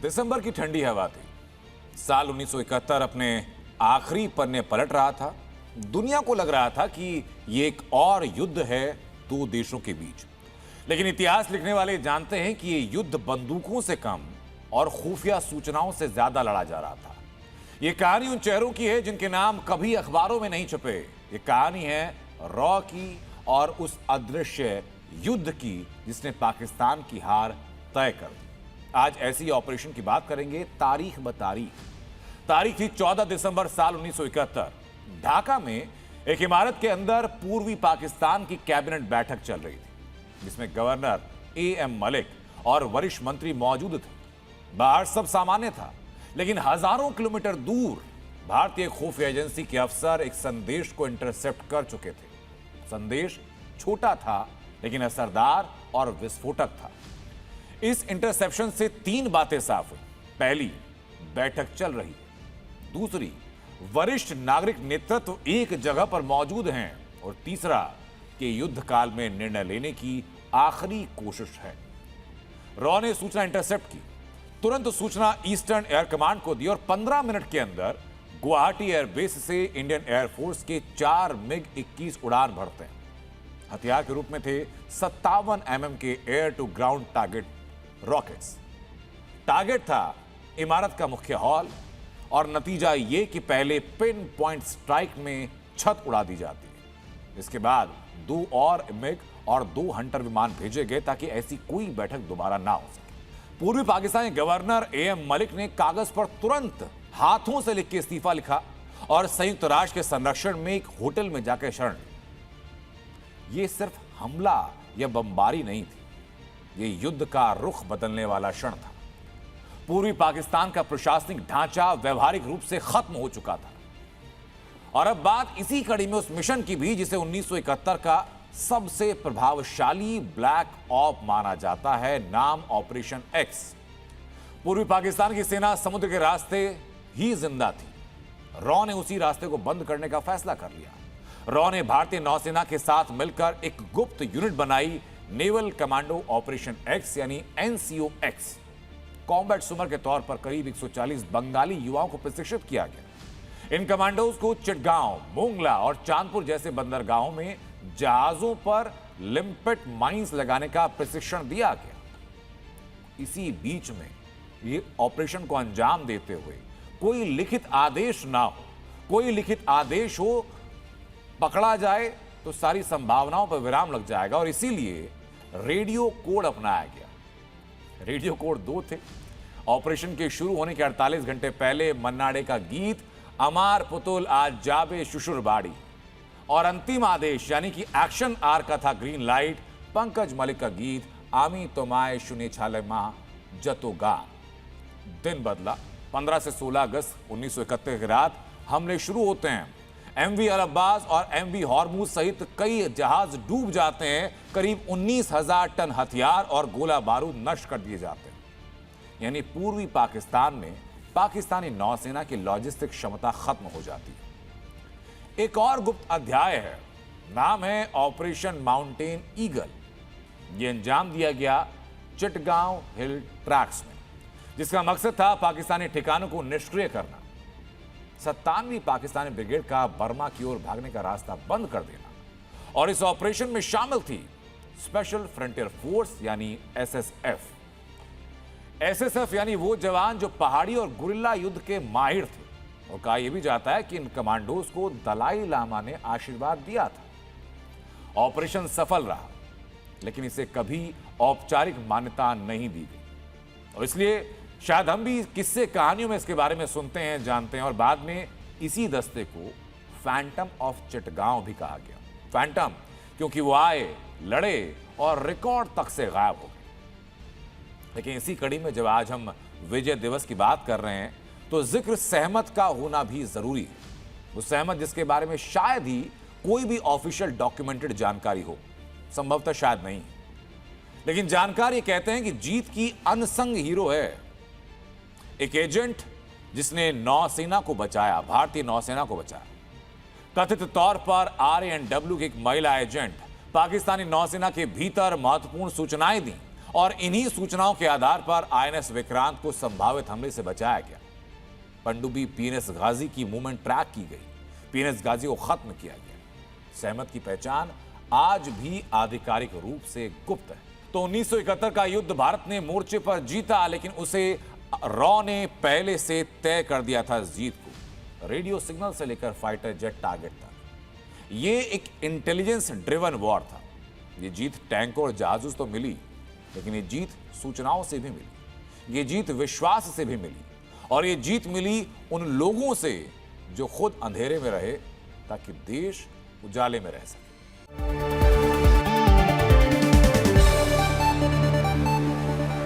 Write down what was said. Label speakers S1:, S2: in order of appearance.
S1: दिसंबर की ठंडी हवा थी। साल 1971 अपने आखिरी पन्ने पलट रहा था। दुनिया को लग रहा था कि ये एक और युद्ध है दो देशों के बीच। लेकिन इतिहास लिखने वाले जानते हैं कि ये युद्ध बंदूकों से कम और खुफिया सूचनाओं से ज्यादा लड़ा जा रहा था। ये कहानी उन चेहरों की है जिनके नाम कभी अखबारों में नहीं छपे। ये कहानी है रॉ की और उस अदृश्य युद्ध की जिसने पाकिस्तान की हार तय कर दी। आज ऐसी ऑपरेशन की बात करेंगे तारीख ब तारीख थी 14 दिसंबर साल 1971। ढाका में एक इमारत के अंदर पूर्वी पाकिस्तान की कैबिनेट बैठक चल रही थी जिसमें गवर्नर एएम मलिक और वरिष्ठ मंत्री मौजूद थे। बाहर सब सामान्य था, लेकिन हजारों किलोमीटर दूर भारतीय खुफिया एजेंसी के अफसर एक संदेश को इंटरसेप्ट कर चुके थे। संदेश छोटा था लेकिन असरदार और विस्फोटक था। इस इंटरसेप्शन से तीन बातें साफ हुई। पहली, बैठक चल रही है। दूसरी, वरिष्ठ नागरिक नेतृत्व एक जगह पर मौजूद हैं। और तीसरा, कि युद्ध काल में निर्णय लेने की आखिरी कोशिश है। रॉ ने सूचना इंटरसेप्ट की, तुरंत सूचना ईस्टर्न एयर कमांड को दी और 15 मिनट के अंदर गुवाहाटी एयरबेस से इंडियन एयरफोर्स के 4 MiG-21 उड़ान भरते हैं। हथियार के रूप में थे 57 mm के air to ground target rockets. Target था इमारत का मुख्य हॉल और नतीजा यह कि पहले पिन पॉइंट स्ट्राइक में छत उड़ा दी जाती है। इसके बाद 2 और मिग और 2 हंटर विमान भेजे गए ताकि ऐसी कोई बैठक दोबारा ना हो सके। पूर्वी पाकिस्तानी गवर्नर एएम मलिक ने कागज पर तुरंत हाथों से लिख के इस्तीफा लिखा और संयुक्त राष्ट्र के संरक्षण में एक होटल में जाकर शरण ली। यह सिर्फ हमला या बमबारी नहीं थी, यह युद्ध का रुख बदलने वाला क्षण था। पूर्वी पाकिस्तान का प्रशासनिक ढांचा व्यवहारिक रूप से खत्म हो चुका था और अब बात इसी कड़ी में उस मिशन की भी जिसे 1971 का सबसे प्रभावशाली ब्लैक ऑप माना जाता है, नाम ऑपरेशन एक्स। पूर्वी पाकिस्तान की सेना समुद्र के रास्ते ही जिंदा थी। रॉ ने उसी रास्ते को बंद करने का फैसला कर लिया। रॉ ने भारतीय नौसेना के साथ मिलकर एक गुप्त यूनिट बनाई, नेवल कमांडो ऑपरेशन एक्स यानी एनसीओ एक्स। कॉम्बैट स्विमर के तौर पर करीब 140 बंगाली युवाओं को प्रशिक्षित किया गया। इन कमांडोज को चिटगांव, मोंगला और चांदपुर जैसे बंदरगाहों में जहाजों पर लिम्पेट माइंस लगाने का प्रशिक्षण दिया गया। इसी बीच में ये ऑपरेशन को अंजाम देते हुए कोई लिखित आदेश ना हो, कोई लिखित आदेश हो पकड़ा जाए तो सारी संभावनाओं पर विराम लग जाएगा और इसीलिए रेडियो कोड अपनाया गया। रेडियो कोड 2 थे। ऑपरेशन के शुरू होने के 48 घंटे पहले मन्नाडे का गीत अमार पुतुल आज जाबे शुशुरबाड़ी और अंतिम आदेश यानी कि एक्शन आर का था ग्रीन लाइट, पंकज मलिक का गीत आमी तोमाए शुने छाले मां जतो गान। दिन बदला। 15 से 16 अगस्त 1971 की रात हमले शुरू होते हैं। एमवी अल अब्बास और एमवी हॉर्मूज सहित कई जहाज डूब जाते हैं। करीब 19,000 टन हथियार और गोला बारूद नष्ट कर दिए जाते हैं। यानी पूर्वी पाकिस्तान में पाकिस्तानी नौसेना की लॉजिस्टिक क्षमता खत्म हो जाती है। एक और गुप्त अध्याय है, नाम है ऑपरेशन माउंटेन ईगल। यह अंजाम दिया गया चिटगांव हिल ट्रैक्स में, जिसका मकसद था पाकिस्तानी ठिकानों को निष्क्रिय करना। 97वीं पाकिस्तानी ब्रिगेड का बर्मा की ओर भागने का रास्ता बंद कर देना। और इस ऑपरेशन में शामिल थी स्पेशल फ्रंटियर फोर्स यानी एसएसएफ। एसएसएफ यानी वो जवान जो पहाड़ी और गुरिल्ला युद्ध के माहिर थे। और कहा यह भी जाता है कि इन कमांडोज को दलाई लामा ने आशीर्वाद दिया था। ऑपरेशन सफल रहा, लेकिन इसे कभी औपचारिक मान्यता नहीं दी गई और इसलिए शायद हम भी किस्से कहानियों में इसके बारे में सुनते हैं, जानते हैं। और बाद में इसी दस्ते को फैंटम ऑफ चिटगांव भी कहा गया। फैंटम क्योंकि वो आए, लड़े और रिकॉर्ड तक से गायब हो गए। लेकिन इसी कड़ी में जब आज हम विजय दिवस की बात कर रहे हैं तो जिक्र सहमत का होना भी जरूरी है। वो सहमत जिसके बारे में शायद ही कोई भी ऑफिशियल डॉक्यूमेंटेड जानकारी हो, संभवतः शायद नहीं, लेकिन जानकार ये कहते हैं कि जीत की अनसंग हीरो है एक एजेंट जिसने नौसेना को बचाया, भारतीय नौसेना को बचाया। कथित तौर पर RANW की एक महिला एजेंट पाकिस्तानी नौसेना के भीतर महत्वपूर्ण सूचनाएं दी और इन्हीं सूचनाओं के आधार पर आईएनएस विक्रांत को संभावित हमले से बचाया गया। पनडुब्बी पीएनएस गाजी की मूवमेंट ट्रैक की गई, पीएनएस गाजी को खत्म किया गया। सहमत की पहचान आज भी आधिकारिक रूप से गुप्त है। तो 1971 का युद्ध भारत ने मोर्चे पर जीता, लेकिन उसे रॉ ने पहले से तय कर दिया था इस जीत को, रेडियो सिग्नल से लेकर फाइटर जेट टारगेट तक। ये एक इंटेलिजेंस ड्रिवन वॉर था। ये जीत टैंकों और जहाजों से तो मिली, लेकिन ये जीत सूचनाओं से भी मिली, ये जीत विश्वास से भी मिली, और ये जीत मिली उन लोगों से जो खुद अंधेरे में रहे ताकि देश उजाले में रह सके।